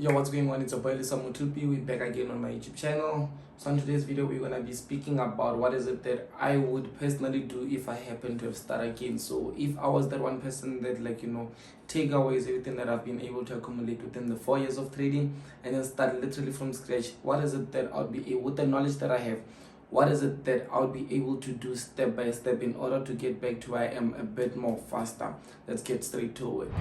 Yo, what's going on? It's a boy Lisa Mutupi. We're back again on my YouTube channel. So in today's video, we're gonna be speaking about what is it that I would personally do if I happen to have started again. So if I was that one person that take away everything that I've been able to accumulate within the 4 years of trading and then start literally from scratch, what is it that I'll be able, with the knowledge that I have, what is it that I'll be able to do step by step in order to get back to where I am a bit more faster? Let's get straight to it.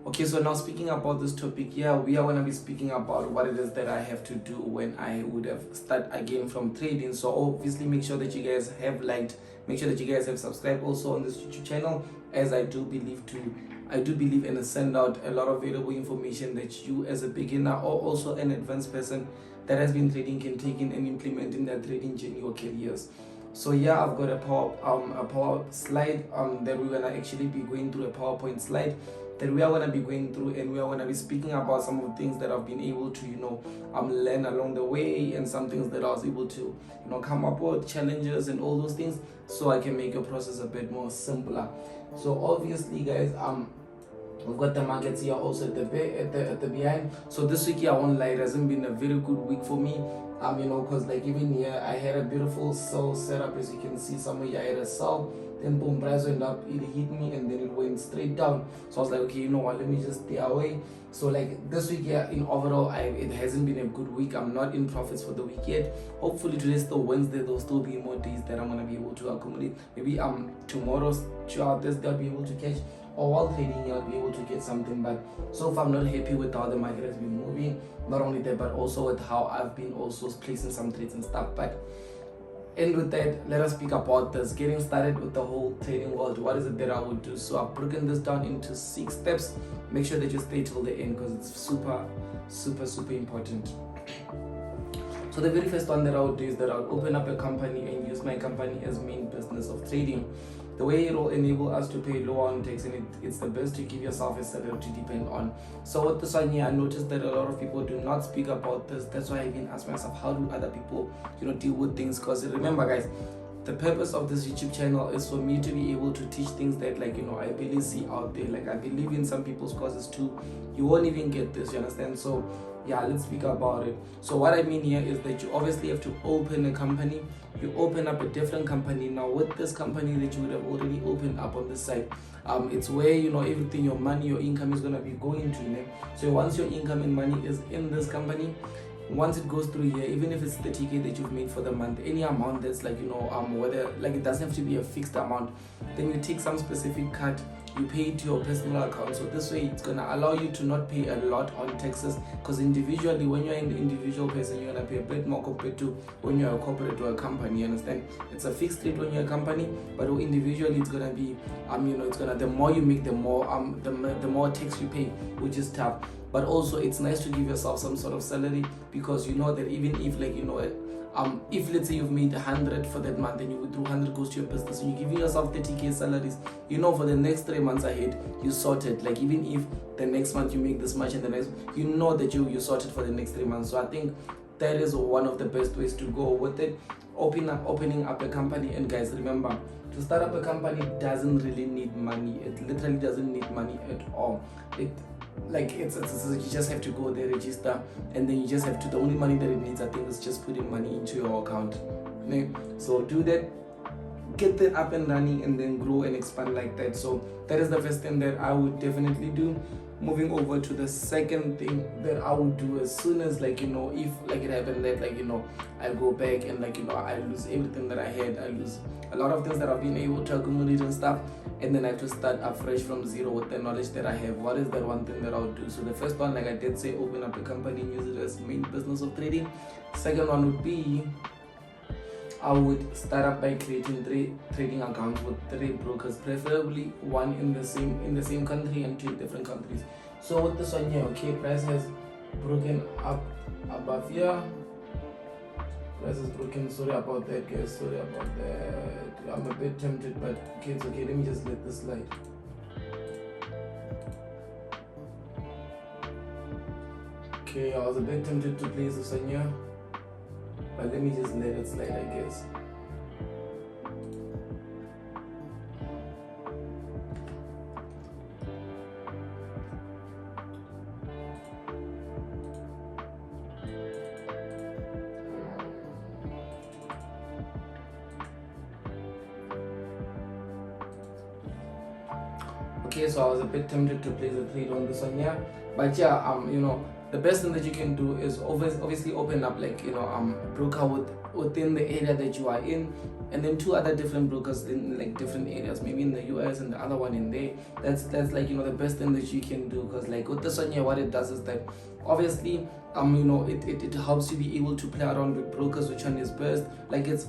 Okay, so now speaking about this topic, we are going to be speaking about what it is that I have to do when I would have start again from trading. So obviously make sure that you guys have liked, make sure that you guys have subscribed also on this YouTube channel, as I do believe and send out a lot of valuable information that you as a beginner or also an advanced person that has been trading can take in and implement in their trading journey or careers. So yeah, I've got a power slide that we're gonna actually be going through, a PowerPoint slide that we are going to be going through, and we are going to be speaking about some of the things that I've been able to learn along the way, and some things that I was able to come up with, challenges and all those things, so I can make your process a bit more simpler. So obviously guys, we've got the markets here also at the behind. So this week, I won't lie, it hasn't been a very good week for me. Because like even here, I had a beautiful sell setup. As you can see, somewhere here I had a sell, then boom, price went up, it hit me, and then it went straight down. So I was like, okay, you know what, let me just stay away. So like this week here, in overall, it hasn't been a good week. I'm not in profits for the week yet. Hopefully today's still Wednesday, there'll still be more days that I'm gonna be able to accumulate. Maybe tomorrow's throughout this, I'll be able to catch, or while trading I'll be able to get something. But so far I'm not happy with how the market has been moving. Not only that, but also with how I've been also placing some trades and stuff. But and with that, let us speak about this, getting started with the whole trading world. What is it that I would do? So I've broken this down into 6 steps. Make sure that you stay till the end, because it's super important. So the very first one that I would do is that I'll open up a company and use my company as main business of trading. The way it will enable us to pay lower on tax, and it's the best to give yourself a salary to depend on. So with this one here, I noticed that a lot of people do not speak about this. That's why I even asked myself, how do other people deal with things? Because remember guys, the purpose of this YouTube channel is for me to be able to teach things that I really see out there. Like I believe in some people's causes too. You won't even get this, you understand? So yeah, let's speak about it. So what I mean here is that you obviously have to open a company. You open up a different company. Now with this company that you would have already opened up on this side, it's where everything, your money, your income is going to be going to. So once your income and money is in this company, once it goes through here, even if it's 30k that you've made for the month, any amount that's whether it doesn't have to be a fixed amount, then you take some specific cut, you pay it to your personal account. So this way it's gonna allow you to not pay a lot on taxes, because individually, when you're an individual person, you're gonna pay a bit more compared to when you're a corporate or a company. You understand? It's a fixed rate when you're a company, but individually it's gonna be the more you make, the more tax you pay, which is tough. But also it's nice to give yourself some sort of salary, because you know that even if if let's say you've made 100 for that month and you withdrew 100 goes to your business, and you're giving yourself 30k salaries, for the next 3 months ahead you sorted. Like even if the next month you make this much, and the next, that you sorted for the next 3 months. So I think that is one of the best ways to go with it, opening up a company. And guys, remember, to start up a company doesn't really need money. It literally doesn't need money at all. You just have to go there, register, and then you just have to, the only money that it needs, I think, is just putting money into your account. So do that, get that up and running, and then grow and expand like that. So that is the first thing that I would definitely do. Moving over to the second thing that I would do, as soon as if it happened that I go back and I lose everything that I had, I lose a lot of things that I've been able to accumulate and stuff, and then I have to start afresh from zero with the knowledge that I have. What is that one thing that I would do? So the first one, like I did say, open up a company and use it as main business of trading. Second one would be, I would start up by creating 3 trading accounts with 3 brokers, preferably one in the same country and 2 different countries. So with this one here, okay, price has broken up above here. Price is broken. Sorry about that, guys. Sorry about that. I'm a bit tempted, but okay, it's okay. Let me just let this slide. Okay, I was a bit tempted to place this one here, but let me just let it slide, I guess. Okay, so I was a bit tempted to place a trade on this one, yeah. But yeah, the best thing that you can do is obviously open up like broker within the area that you are in, and then 2 other different brokers in like different areas, maybe in the US and the other one in there. That's like the best thing that you can do, because like with this one here, what it does is that obviously it helps you be able to play around with brokers, which one is best. Like it's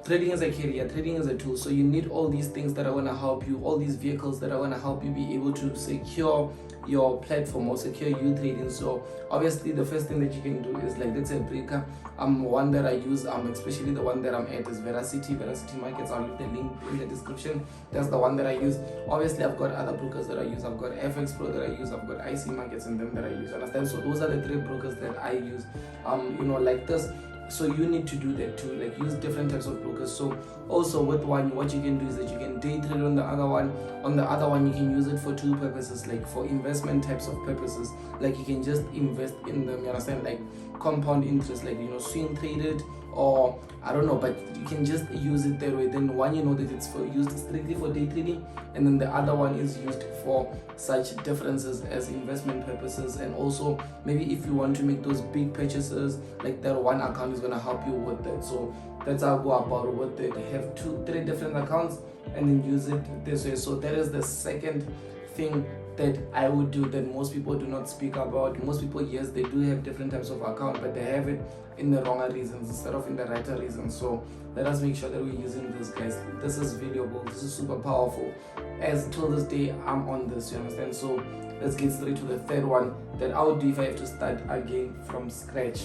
trading is a career, trading is a tool, so you need all these things that are going to help you, all these vehicles that are going to help you be able to secure your platform or secure you trading. So obviously the first thing that you can do is like, let's say breaker, one that I use, especially the one that I'm at is Veracity Markets. I'll leave the link in the description. That's the one that I use. Obviously I've got other brokers that I use. I've got FX Pro that I use, I've got IC Markets and them that I use, understand? So those are the 3 brokers that I use, like this. So you need to do that too, like use different types of brokers. So also with one, what you can do is that you can day trade on the other one. On the other one, you can use it for 2 purposes, like for investment types of purposes. Like you can just invest in them, you understand, like compound interest, like swing traded, or I don't know, but you can just use it that way. Then one, that it's used strictly for day trading, and then the other one is used for such differences as investment purposes. And also maybe if you want to make those big purchases, like that one account is going to help you with that. So that's how I go about with it. Have 2-3 different accounts and then use it this way. So that is the second thing that I would do that most people do not speak about. Most people, yes, they do have different types of account, but they have it in the wronger reasons instead of in the righter reasons. So let us make sure that we're using this, guys. This is valuable, this is super powerful. As till this day, I'm on this, you understand? So let's get straight to the third one that I would do if I have to start again from scratch.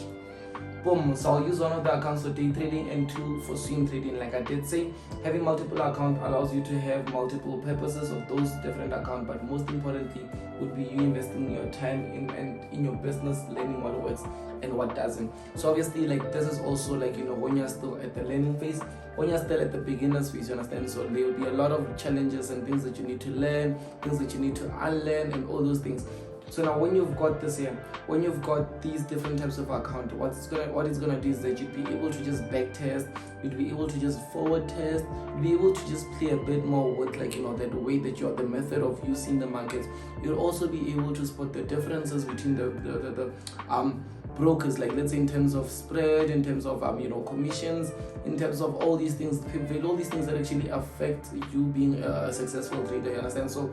Boom. So I'll use one of the accounts for day trading and 2 for swing trading. Like I did say, having multiple accounts allows you to have multiple purposes of those different accounts, but most importantly would be you investing your time in your business, learning what works and what doesn't. So obviously, like this is also like when you're still at the learning phase, when you're still at the beginner's phase, you understand? So there will be a lot of challenges and things that you need to learn, things that you need to unlearn, and all those things. So now when you've got this here, when you've got these different types of account, what it's gonna do is that you'd be able to just back test, you'd be able to just forward test, you'd be able to just play a bit more with like that way that you're the method of using the markets. You'll also be able to spot the differences between the brokers, like let's say in terms of spread, in terms of commissions, in terms of all these things that actually affect you being a successful trader, you understand? So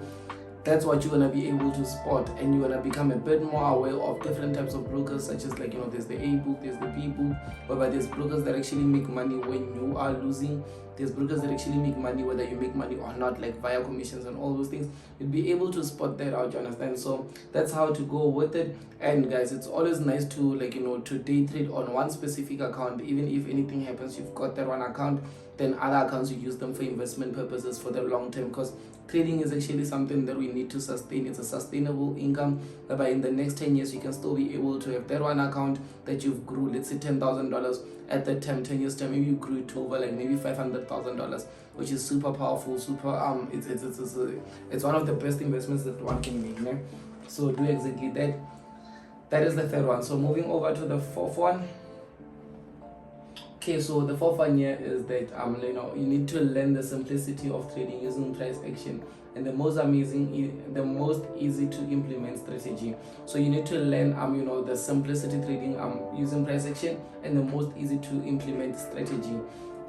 that's what you're going to be able to spot, and you're going to become a bit more aware of different types of brokers, such as like there's the A book, there's the B book, whereby there's brokers that actually make money when you are losing, there's brokers that actually make money whether you make money or not, like via commissions and all those things. You'll be able to spot that out, you understand? So that's how to go with it. And guys, it's always nice to to day trade on one specific account. Even if anything happens, you've got that one account, then other accounts you use them for investment purposes for the long term, because trading is actually something that we need to sustain. It's a sustainable income, whereby in the next 10 years you can still be able to have that one account that you've grew, let's say $10,000 at that time, 10 years time, maybe you grew it to over like maybe $500,000, which is super powerful, super it's one of the best investments that one can make, né? So do exactly that. That is the third one. So moving over to the fourth one. Okay, so the fourth one here is that you need to learn the simplicity of trading using price action and the most easy to implement strategy. So you need to learn the simplicity trading using price action and the most easy to implement strategy.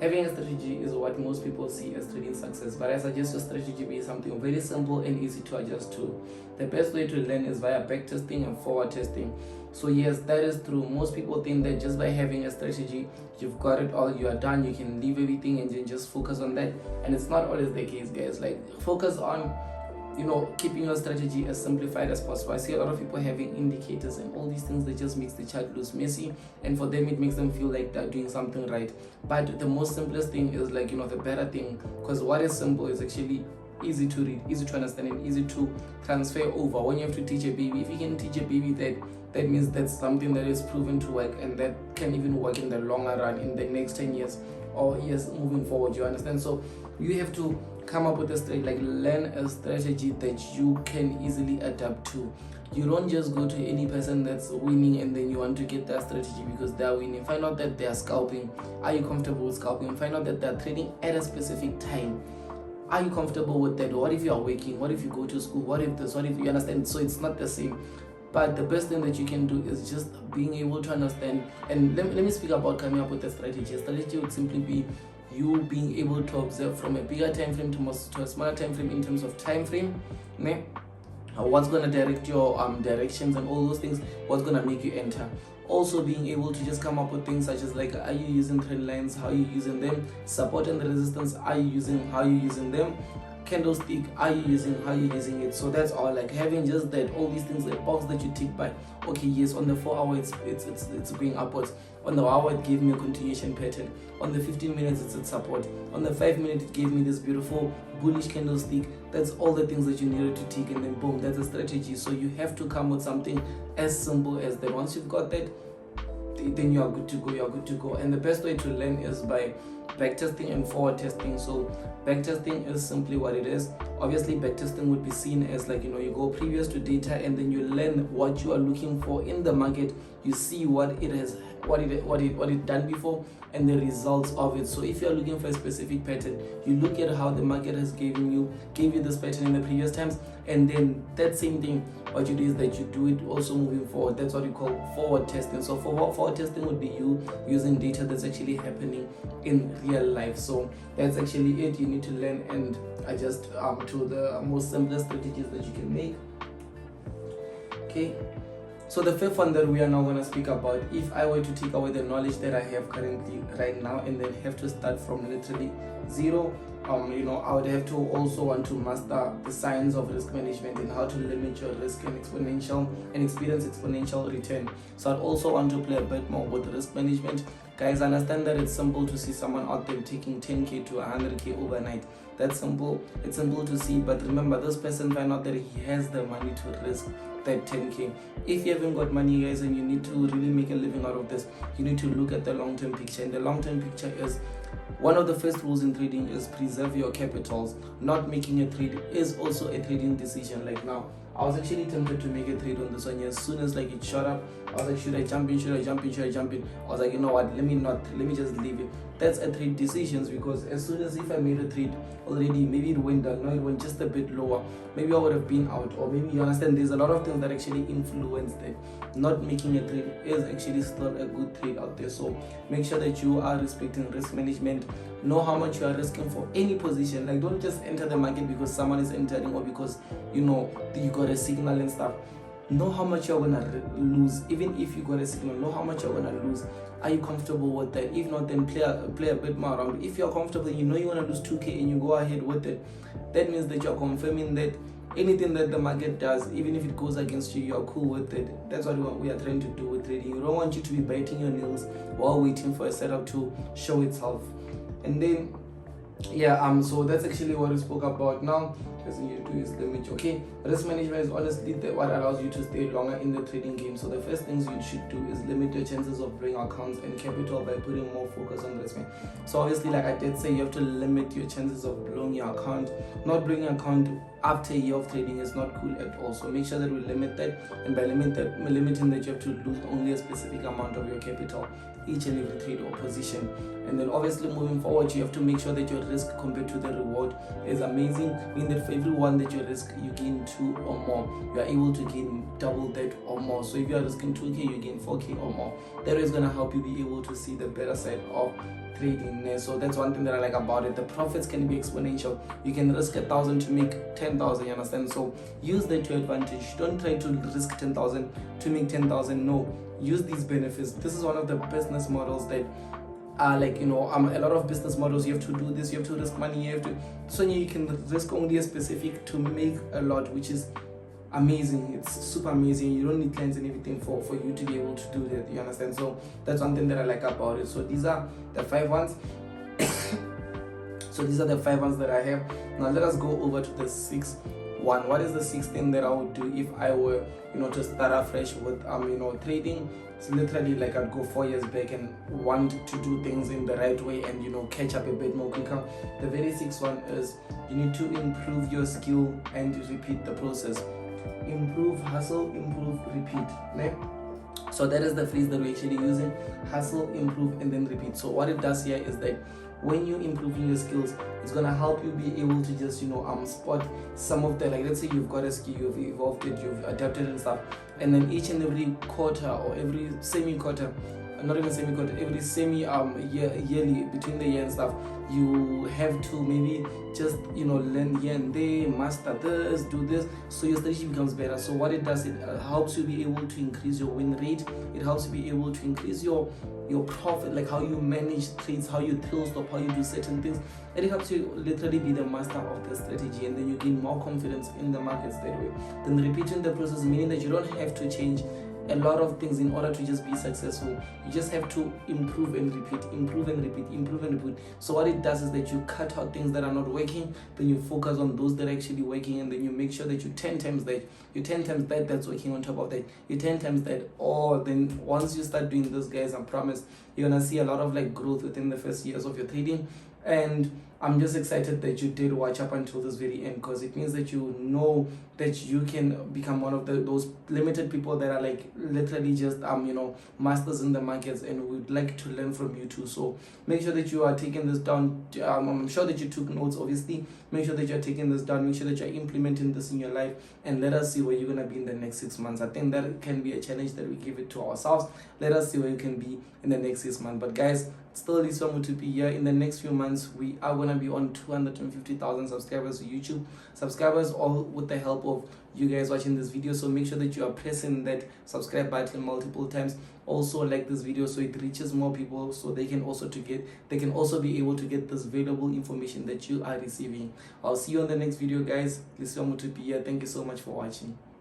Having a strategy is what most people see as trading success, but I suggest your strategy be something very simple and easy to adjust to. The best way to learn is via back testing and forward testing. So yes, that is true. Most people think that just by having a strategy, you've got it all, you are done, you can leave everything and then just focus on that. And it's not always the case, guys. Like, focus on keeping your strategy as simplified as possible. I see a lot of people having indicators and all these things that just makes the chart look messy, and for them it makes them feel like they're doing something right. But the most simplest thing is the better thing, because what is simple is actually easy to read, easy to understand, and easy to transfer over. When you have to teach a baby, if you can teach a baby that means that's something that is proven to work, and that can even work in the longer run, in the next 10 years or years moving forward, you understand? So you have to come up with learn a strategy that you can easily adapt to. You don't just go to any person that's winning and then you want to get that strategy because they're winning. Find out that they're scalping. Are you comfortable with scalping? Find out that they're trading at a specific time. Are you comfortable with that? What if you are working? What if you go to school? What if this? What if you understand? So it's not the same. But the best thing that you can do is just being able to understand. And let me speak about coming up with a strategy. A strategy would simply be you being able to observe from a bigger time frame to a smaller time frame in terms of time frame. What's going to direct your directions and all those things, what's going to make you enter. Also being able to just come up with things such as like, are you using trend lines, how are you using them, support and the resistance, are you using, how are you using them, candlestick, are you using, how are you using it. So that's all, like having just that, all these things, a box that you tick by. Okay, yes, on the 4 hour it's going upwards, on the hour it gave me a continuation pattern, on the 15 minutes it's at support, on the 5 minutes it gave me this beautiful bullish candlestick. That's all the things that you needed to tick, and then boom, that's a strategy. So you have to come with something as simple as that. Once you've got that, then you are good to go. And the best way to learn is by backtesting and forward testing. So backtesting is simply what it is. Obviously backtesting would be seen as like, you go previous to data, and then you learn what you are looking for in the market. You see what it done before and the results of it. So if you are looking for a specific pattern, you look at how the market has gave you this pattern in the previous times, and then that same thing, what you do is that you do it also moving forward. That's what we call forward testing. So forward testing would be you using data that's actually happening in real life. So that's actually it. You need to learn and adjust to the most simplest strategies that you can make. Okay, so the fifth one that we are now going to speak about, if I were to take away the knowledge that I have currently right now and then have to start from literally zero, I would have to also want to master the science of risk management and how to limit your risk and experience exponential return. So I'd also want to play a bit more with risk management. Guys, understand that it's simple to see someone out there taking 10k to 100k overnight. That's simple. It's simple to see, but remember, this person find out that he has the money to risk that 10k. If you haven't got money, guys, and you need to really make a living out of this, you need to look at the long-term picture. And the long-term picture is, one of the first rules in trading is preserve your capitals. Not making a trade is also a trading decision. Like now, I was actually tempted to make a trade on this one. As soon as like it shot up, I was like, should I jump in? I was like, you know what, let me just leave it. That's a trade decisions, because as soon as if I made a trade already, maybe it went down, no, it went just a bit lower, maybe I would have been out, or maybe, you understand, there's a lot of things that actually influence that. Not making a trade is actually still a good trade out there. So make sure that you are respecting risk management. Know how much you are risking for any position. Like, don't just enter the market because someone is entering, or because you got a signal and stuff. Know how much you're gonna lose. Even if you got a signal, know how much you're gonna lose. Are you comfortable with that? If not, then play a bit more around. If you're comfortable, you want to lose 2k and you go ahead with it, that means that you're confirming that anything that the market does, even if it goes against you, you're cool with it. That's what we are trying to do with trading. We don't want you to be biting your nails while waiting for a setup to show itself. And then so that's actually what we spoke about. Now as you do is limit. Okay, risk management is honestly what allows you to stay longer in the trading game. So the first things you should do is limit your chances of blowing accounts and capital by putting more focus on risk. So obviously, like I did say, you have to limit your chances of blowing your account. Not blowing your account after a year of trading is not cool at all. So make sure that we limit that, and by limiting that, you have to lose only a specific amount of your capital each and every trade or position. And then obviously moving forward, you have to make sure that your risk compared to the reward is amazing, meaning that for every one that you risk, you gain 2 or more. You are able to gain double that or more. So if you are risking 2k, you gain 4k or more. That is going to help you be able to see the better side of trading. So that's one thing that I like about it. The profits can be exponential. You can risk 1,000 to make 10,000, you understand? So use that to your advantage. Don't try to risk 10,000 to make 10,000. No, use these benefits. This is one of the business models that are like, a lot of business models, you have to do this, you have to risk money, so you can risk only a specific to make a lot, which is amazing. It's super amazing. You don't need clients and everything for you to be able to do that, you understand? So that's one thing that I like about it. So these are the 5 ones. So these are the 5 ones that I have. Now let us go over to the 6th one. What is the 6th thing that I would do if I were to start afresh with trading? It's literally like I'd go 4 years back and want to do things in the right way and catch up a bit more quicker. The very 6th one is you need to improve your skill and repeat the process. Improve, hustle, improve, repeat. Right? So that is the phrase that we're actually using: hustle, improve, and then repeat. So what it does here is that when you're improving your skills, it's gonna help you be able to just spot some of the, like, let's say you've got a skill, you've evolved it, you've adapted and stuff, and then each and every quarter or every semi-quarter, not even semi-quarter, every yearly, between the year and stuff, you have to maybe just learn here and there, master this, do this, so your strategy becomes better. So what it does, it helps you be able to increase your win rate, it helps you be able to increase your profit, like how you manage trades, how you tail stop, how you do certain things, and it helps you literally be the master of the strategy, and then you gain more confidence in the markets that way. Then repeating the process, meaning that you don't have to change a lot of things in order to just be successful. You just have to improve and repeat, improve and repeat, improve and repeat. So what it does is that you cut out things that are not working, then you focus on those that are actually working, and then you make sure that you 10 times that that's working on top of that, you 10 times that. Or then once you start doing this, guys, I promise you're gonna see a lot of like growth within the first years of your trading. And I'm just excited that you did watch up until this very end, because it means that you know that you can become one of those limited people that are like literally just masters in the markets, and we'd like to learn from you too. So make sure that you are taking this down. I'm sure that you took notes, obviously. Make sure that you're taking this down, make sure that you're implementing this in your life, and let us see where you're gonna be in the next 6 months. I think that can be a challenge that we give it to ourselves. Let us see where you can be in the next 6 months. But guys, still Liswa Mutupi here. In the next few months, we are going to be on 250,000 subscribers to YouTube. Subscribers, all with the help of you guys watching this video. So make sure that you are pressing that subscribe button multiple times. Also like this video so it reaches more people, so they can also be able to get this valuable information that you are receiving. I'll see you on the next video, guys. Liswa Mutupi here. Thank you so much for watching.